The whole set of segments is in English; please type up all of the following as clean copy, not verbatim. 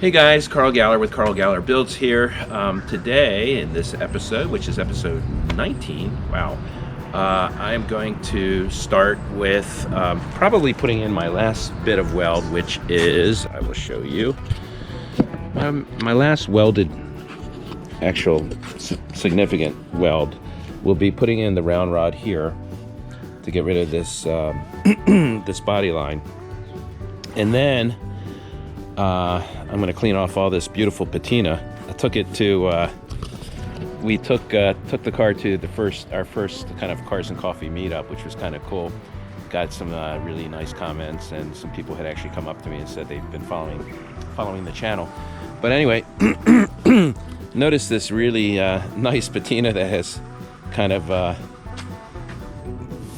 Hey guys, Carl Galler with Carl Galler Builds here. Today in this episode, which is episode 19, wow, I am going to start with probably putting in my last bit of weld, which is, I will show you, my last welded, actual significant weld will be putting in the round rod here to get rid of this, this body line. And then I'm going to clean off all this beautiful patina. I took it to, we took the car to our first kind of Cars and Coffee meetup, which was kind of cool. Got some really nice comments, and some people had actually come up to me and said they've been following the channel. But anyway, notice this really nice patina that has kind of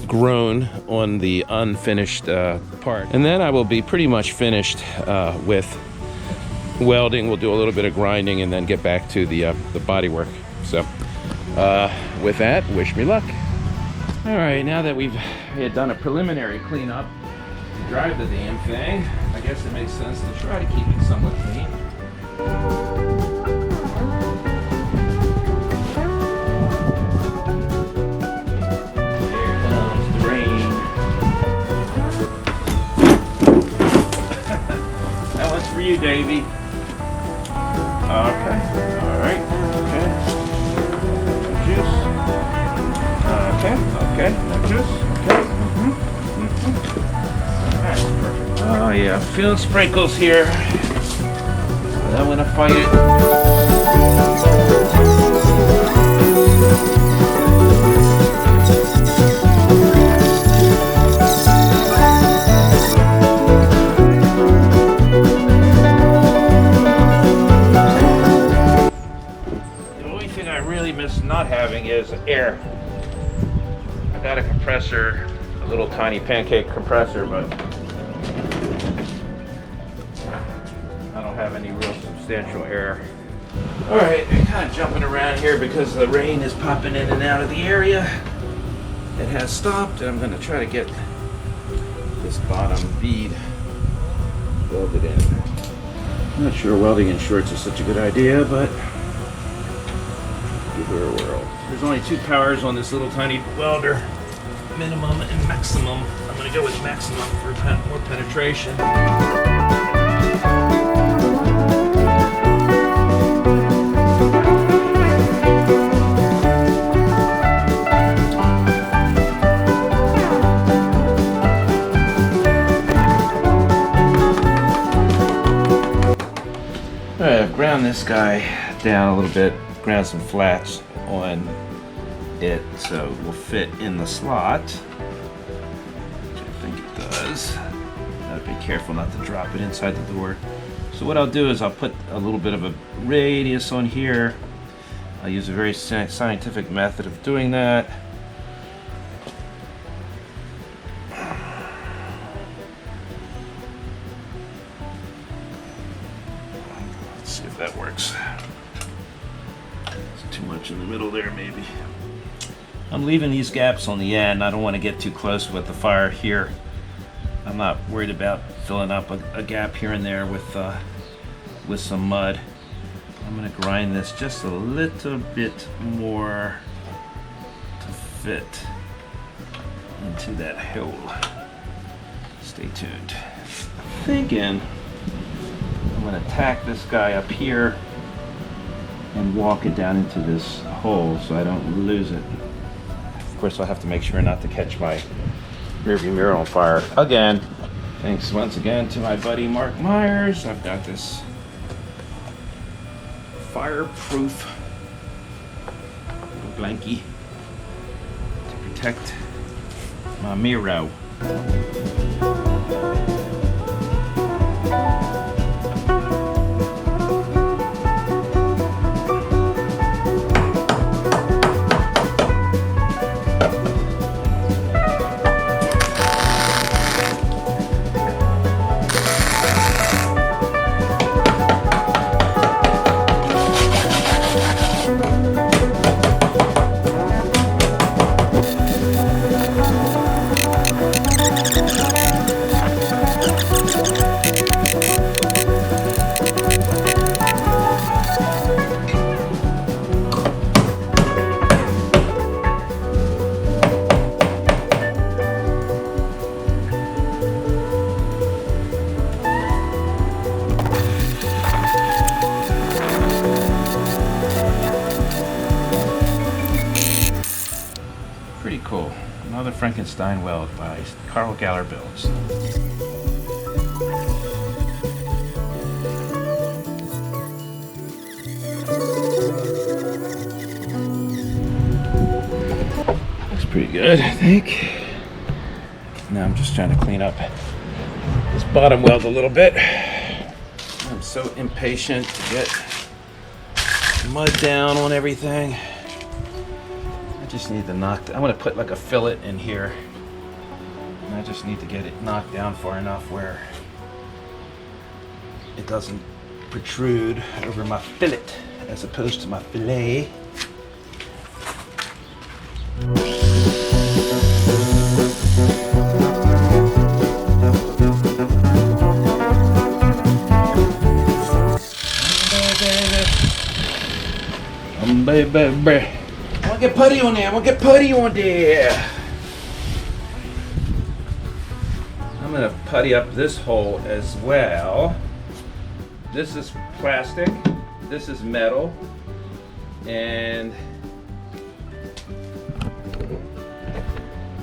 grown on the unfinished part. And then I will be pretty much finished with welding. We'll do a little bit of grinding and then get back to the body work. So with that, wish me luck. All right, now that we had done a preliminary cleanup, drive the damn thing, I guess it makes sense to try to keep it somewhat clean. For you, Davey. Okay. All right. Okay. No juice. Okay. No juice. Okay. All right. Perfect. Oh yeah, feeling sprinkles here. But I'm gonna fight it. Not having is air. I got a compressor, a little tiny pancake compressor, but I don't have any real substantial air. All right, I'm kind of jumping around here because the rain is popping in and out of the area. It has stopped, and I'm going to try to get this bottom bead welded in. I'm not sure welding in shorts is such a good idea, but give her a whirl. There's only two powers on this little tiny welder, minimum and maximum. I'm going to go with maximum for more penetration. All right, I've ground this guy down a little bit. Ground some flats on it so it will fit in the slot, which I think it does. Gotta be careful not to drop it inside the door. So what I'll do is I'll put a little bit of a radius on here. I'll use a very scientific method of doing that. Let's see if that works. Too much in the middle there, maybe. I'm leaving these gaps on the end. I don't want to get too close with the fire here. I'm not worried about filling up a gap here and there with some mud. I'm going to grind this just a little bit more to fit into that hole. Stay tuned. I'm thinking I'm going to tack this guy up here and walk it down into this hole so I don't lose it. Of course, I'll have to make sure not to catch my rearview mirror on fire again. Thanks once again to my buddy Mark Myers. I've got this fireproof little blankie to protect my mirror. Another Frankenstein weld by Carl Galler Builds. Looks pretty good, I think. Now I'm just trying to clean up this bottom weld a little bit. I'm so impatient to get mud down on everything. I just need to knock. I'm going to put like a fillet in here. And I just need to get it knocked down far enough where it doesn't protrude over my fillet as opposed to my fillet. Baby. I want to get putty on there. I'm going to putty up this hole as well. This is plastic. This is metal. And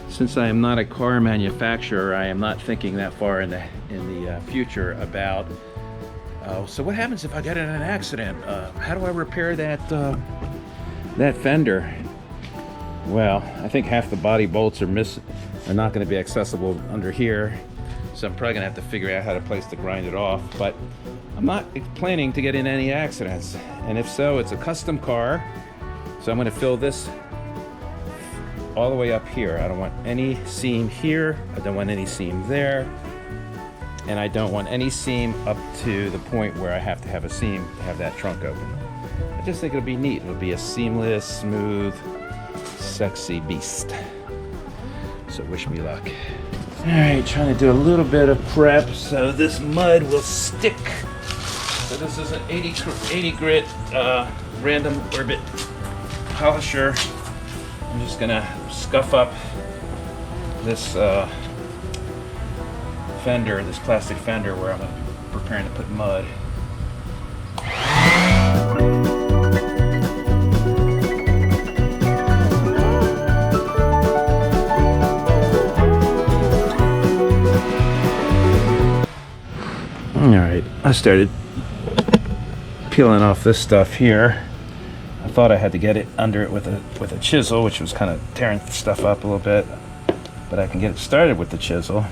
since I am not a car manufacturer, I am not thinking that far in the future about so what happens if I get in an accident? How do I repair that fender? Well, I think half the body bolts are not going to be accessible under here, so I'm probably going to have to figure out how to place to grind it off. But I'm not planning to get in any accidents, and if so, it's a custom car, so I'm going to fill this all the way up here. I don't want any seam here. I don't want any seam there. And I don't want any seam up to the point where I have to have a seam to have that trunk open. I just think it'll be neat. It'll be a seamless, smooth, sexy beast. So wish me luck. All right, trying to do a little bit of prep so this mud will stick. So this is an 80 grit random orbit polisher. I'm just gonna scuff up this fender, this plastic fender where I'm preparing to put mud. Alright, I started peeling off this stuff here. I thought I had to get it under it with a chisel, which was kind of tearing stuff up a little bit, but I can get it started with the chisel.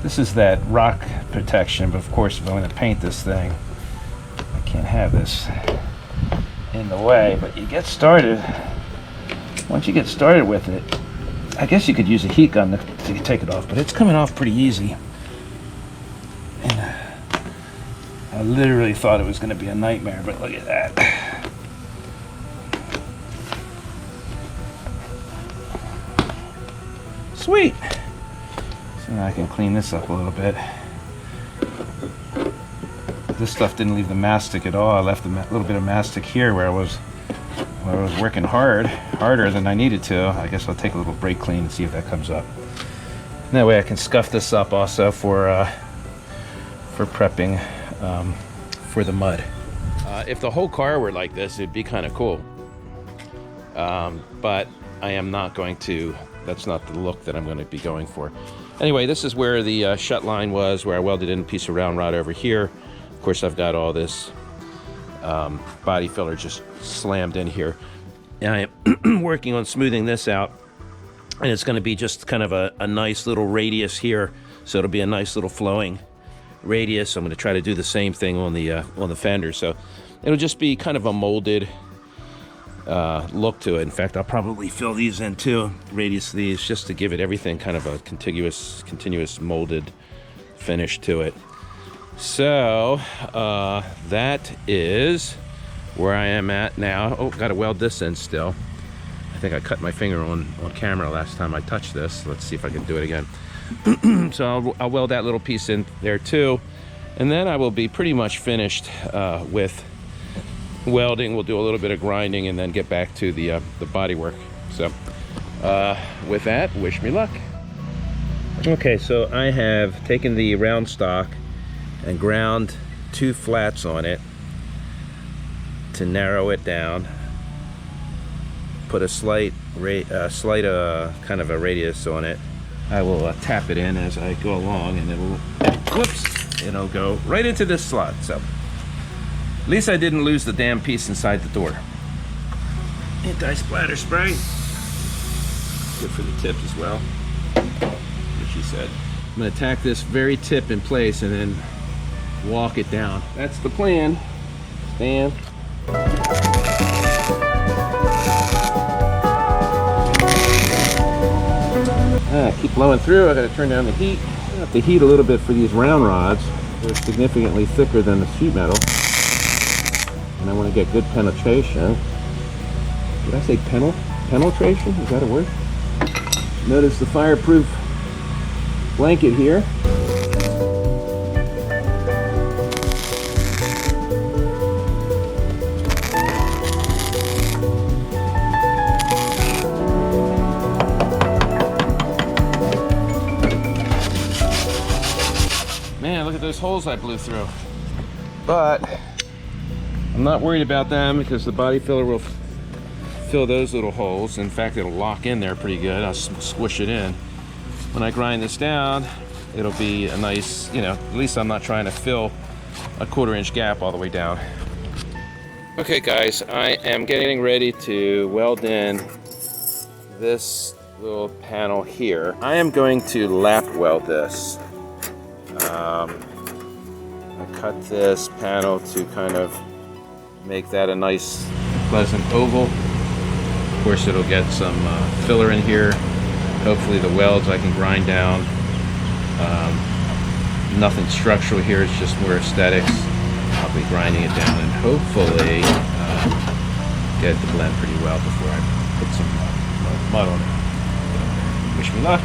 This is that rock protection, but of course if I'm going to paint this thing, I can't have this in the way. But you get started, once you get started with it, I guess you could use a heat gun to take it off, but it's coming off pretty easy. And I literally thought it was going to be a nightmare, but look at that. Sweet! And I can clean this up a little bit. This stuff didn't leave the mastic at all. I left a little bit of mastic here where I was working harder than I needed to. I guess I'll take a little brake clean and see if that comes up. And that way I can scuff this up also for prepping for the mud. If the whole car were like this, it'd be kind of cool. But I am not going to. That's not the look that I'm going to be going for. Anyway, this is where the shut line was, where I welded in a piece of round rod over here. Of course, I've got all this body filler just slammed in here. And I am working on smoothing this out. And it's going to be just kind of a nice little radius here. So it'll be a nice little flowing radius. I'm going to try to do the same thing on the fender. So it'll just be kind of a molded look to it. In fact, I'll probably fill these in too, radius these, just to give it everything kind of a continuous molded finish to it. So that is where I am at now. Oh, got to weld this in still. I think I cut my finger on camera last time I touched this. Let's see if I can do it again. So I'll weld that little piece in there too, and then I will be pretty much finished with welding. We'll do a little bit of grinding and then get back to the body work. So with that, wish me luck. Okay, so I have taken the round stock and ground 2 flats on it to narrow it down. put a slight kind of a radius on it. I will tap it in as I go along, and it will, whoops, it'll go right into this slot. So at least I didn't lose the damn piece inside the door. Anti-splatter spray, good for the tip as well, what she said. I'm going to tack this very tip in place and then walk it down. That's the plan. Stand. Keep blowing through. I got to turn down the heat. I have to heat a little bit for these round rods. They're significantly thicker than the sheet metal, and I want to get good penetration. Did I say penetration? Is that a word? Notice the fireproof blanket here. Man, look at those holes I blew through. But I'm not worried about them because the body filler will fill those little holes. In fact, it'll lock in there pretty good. I'll squish it in. When I grind this down, it'll be a nice, you know, at least I'm not trying to fill a 1/4 inch gap all the way down. Okay guys, I am getting ready to weld in this little panel here. I am going to lap weld this. I cut this panel to kind of make that a nice pleasant oval. Of course it'll get some filler in here. Hopefully the welds I can grind down. Nothing structural here, it's just more aesthetics. I'll be grinding it down and hopefully get it to blend pretty well before I put some mud on it. Wish me luck.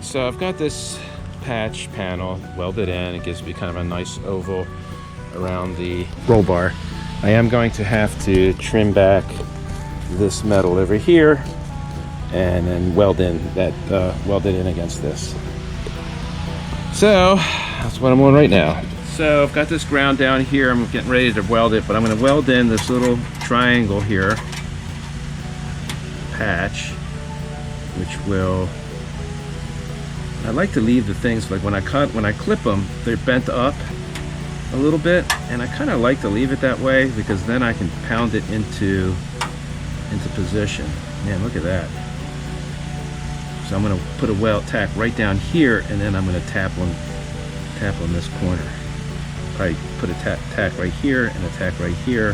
So I've got this patch panel welded in. It gives me kind of a nice oval around the roll bar. I am going to have to trim back this metal over here and then weld it in against this. So that's what I'm on right now. So I've got this ground down here. I'm getting ready to weld it, but I'm going to weld in this little triangle here, patch, which will, I like to leave the things, like when I clip them, they're bent up a little bit, and I kind of like to leave it that way because then I can pound it into position. Man, look at that. So I'm going to put a weld tack right down here, and then I'm going to tap on this corner. probably put a tack right here and a tack right here.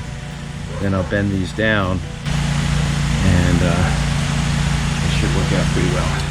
Then I'll bend these down, and it should work out pretty well.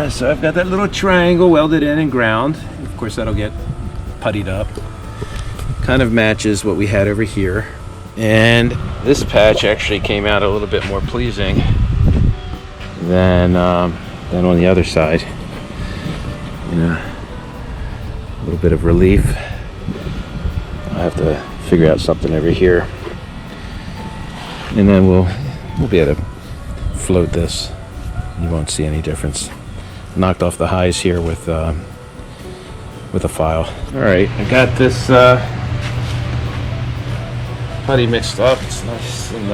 So I've got that little triangle welded in and ground. Of course, that'll get puttied up. Kind of matches what we had over here. And this patch actually came out a little bit more pleasing than on the other side. You know, a little bit of relief. I'll have to figure out something over here, and then we'll be able to float this. You won't see any difference. Knocked off the highs here with a file. All right, I got this putty mixed up. It's nice and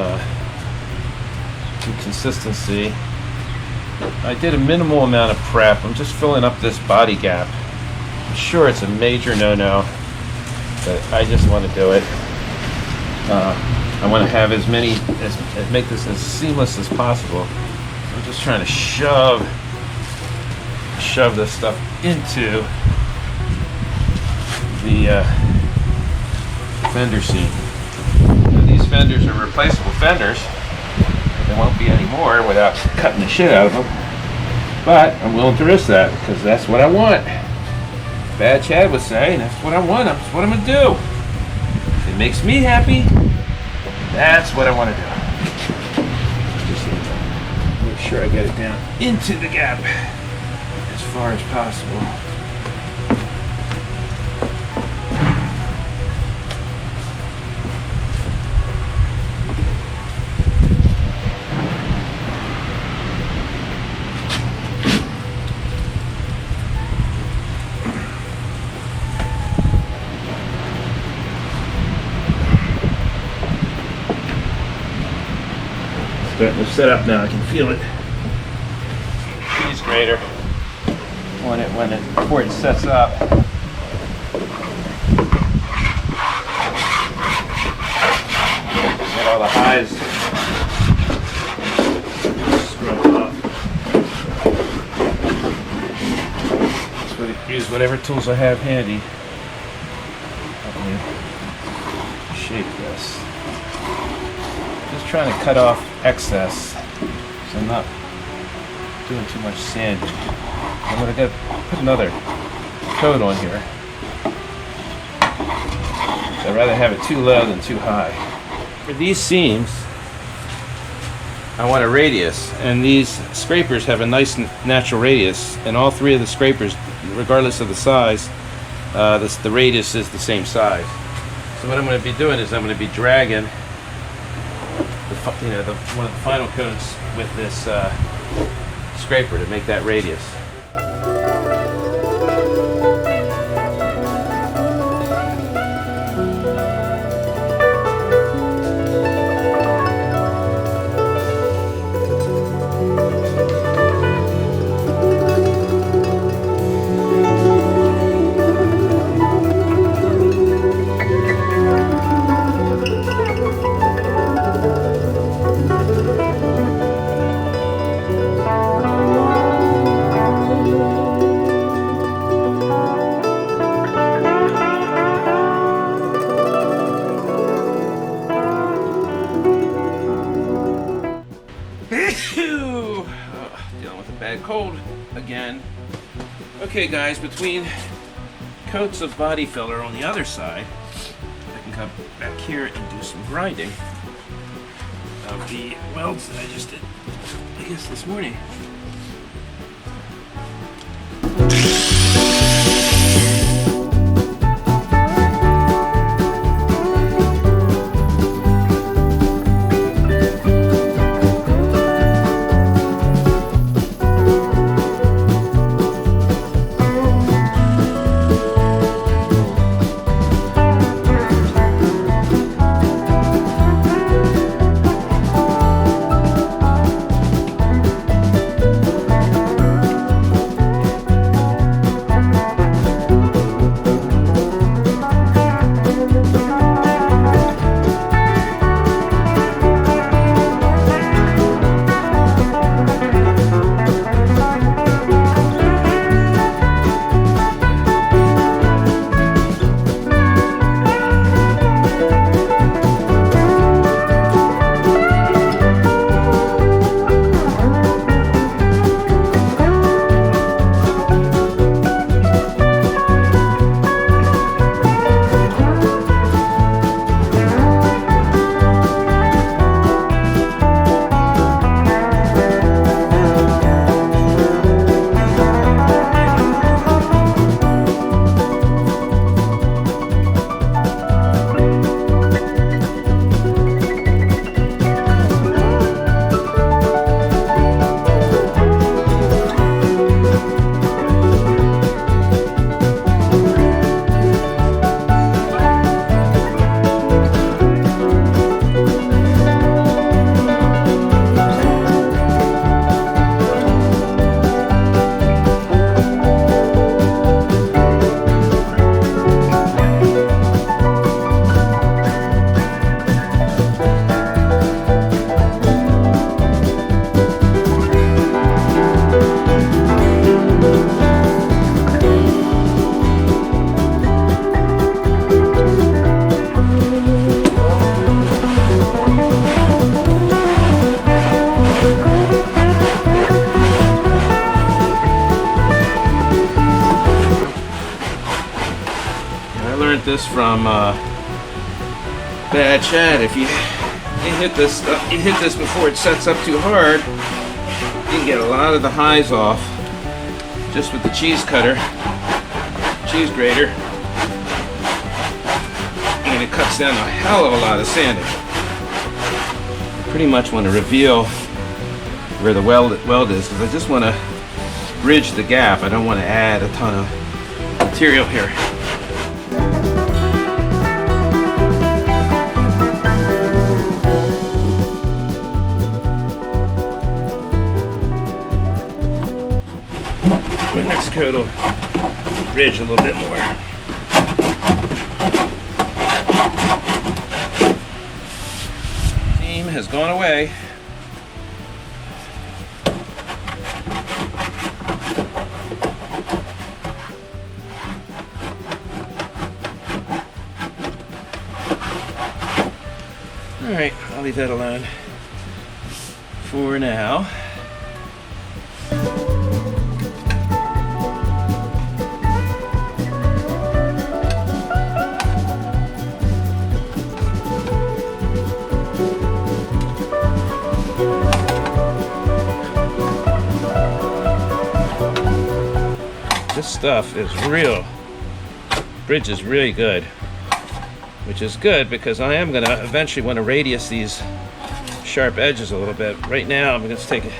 good consistency. I did a minimal amount of prep. I'm just filling up this body gap. I'm sure it's a major no-no, but I just want to do it. I want to have make this as seamless as possible. I'm just trying to shove this stuff into the fender seam. And these fenders are replaceable fenders. There won't be any more without cutting the shit out of them. But I'm willing to risk that because that's what I want. Bad Chad was saying, that's what I want. That's what I'm gonna do. If it makes me happy, that's what I want to do. Just make sure I get it down into the gap as far as possible. Starting to set up now, I can feel it. Cheese grater. When it before it sets up. Get all the highs scrubbed up. So use whatever tools I have handy. Help me shape this. Just trying to cut off excess, so I'm not doing too much sanding. I'm going to put another coat on here. So I'd rather have it too low than too high. For these seams, I want a radius, and these scrapers have a nice natural radius, and all three of the scrapers, regardless of the size, the radius is the same size. So what I'm going to be doing is I'm going to be dragging one of the final coats with this scraper to make that radius. bad cold again. Okay guys, between coats of body filler on the other side, I can come back here and do some grinding of the welds that I just did, I guess, this morning. This from Bad Chad. If you hit this stuff, you hit this before it sets up too hard, you can get a lot of the highs off just with the cheese cutter, cheese grater, and it cuts down a hell of a lot of sanding. I pretty much want to reveal where the weld is because I just want to bridge the gap. I don't want to add a ton of material here. My next coat will bridge a little bit more. Seam has gone away. All right, I'll leave that alone for now. This stuff is real. Bridge is really good, which is good because I am going to eventually want to radius these sharp edges a little bit. Right now I'm going to take it.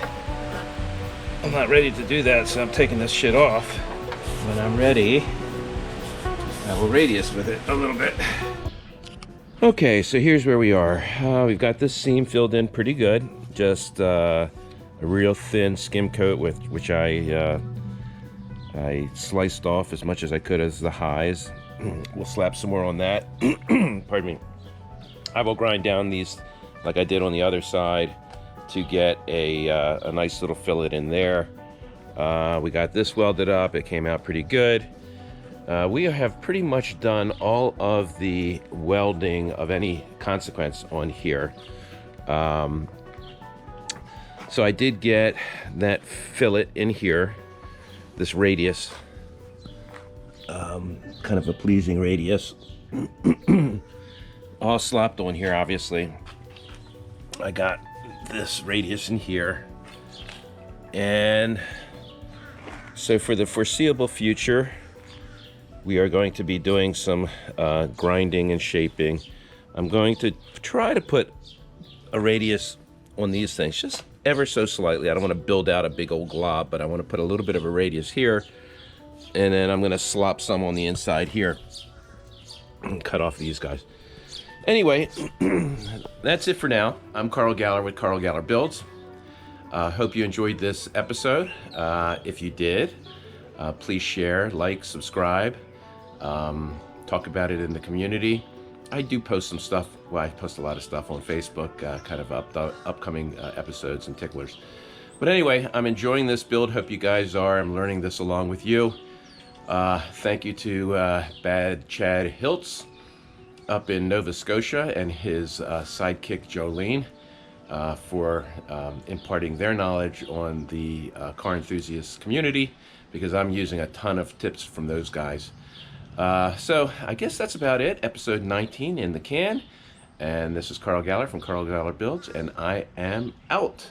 I'm not ready to do that, so I'm taking this shit off. When I'm ready, I will radius with it a little bit. Okay, so here's where we are. We've got this seam filled in pretty good. Just a real thin skim coat with which I sliced off as much as I could as the highs. We'll slap some more on that. Pardon me. I will grind down these like I did on the other side to get a nice little fillet in there. We got this welded up. It came out pretty good. We have pretty much done all of the welding of any consequence on here. So I did get that fillet in here, this radius, kind of a pleasing radius, all slopped on here. Obviously I got this radius in here, and so for the foreseeable future we are going to be doing some grinding and shaping. I'm going to try to put a radius on these things, just ever so slightly. I don't want to build out a big old glob, but I want to put a little bit of a radius here, and then I'm going to slop some on the inside here and cut off these guys. Anyway, that's it for now. I'm Carl Galler with Carl Galler Builds. Hope you enjoyed this episode. If you did, please share, like, subscribe, talk about it in the community. I do post some stuff. Well, I post a lot of stuff on Facebook, kind of upcoming episodes and ticklers. But anyway, I'm enjoying this build. Hope you guys are. I'm learning this along with you. Thank you to Bad Chad Hiltz up in Nova Scotia and his sidekick Jolene for imparting their knowledge on the car enthusiast community, because I'm using a ton of tips from those guys. So I guess that's about it. Episode 19 in the can. And this is Carl Galler from Carl Galler Builds, and I am out.